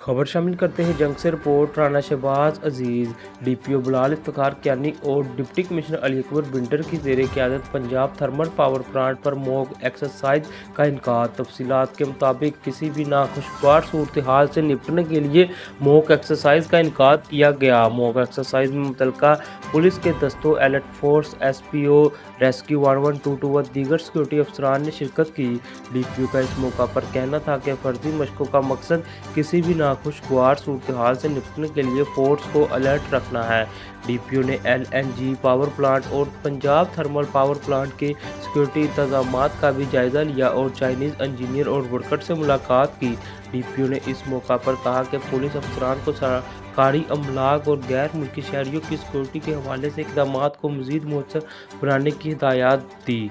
खबर शामिल करते हैं जंग से रिपोर्ट। राना शहबाज अजीज, डीपीओ बिलाल इफ्तिखार कियानी और deputy commissioner Ali Akbar binder की ज़ेर क़यादत पंजाब थर्मल पावर प्लांट पर मॉक एक्सरसाइज का इनकार। तफसीलात के मुताबिक किसी भी नाखुशगवार सूरत हाल से निपटने के लिए मॉक एक्सरसाइज का इनकार किया गया। मॉक एक्सरसाइज में मुतलका पुलिस के दस्तों, एलर्ट फोर्स, SPO, रेस्क्यू 1122 व दीगर सिक्योरिटी अफसरान ने शिरकत की। डीपीओ का इस मौका पर कहना था कि फर्जी मशकों का मकसद किसी भी नाखुशगवार सूरत हाल से निपटने के लिए फोर्स को अलर्ट रखना है। डीपीओ ने LNG पावर प्लांट और पंजाब थर्मल पावर प्लांट के सिक्योरिटी इंतजामात का भी जायजा लिया और चाइनीज़ इंजीनियर और वर्कर से मुलाकात की। डीपीओ ने इस मौका पर कहा कि पुलिस अफसरान को सरकारी अमलाक और गैर मुल्की शहरियों की सिक्योरिटी के हवाले से इक़दामात को मज़ीद मौसर बनाने की हिदायत दी।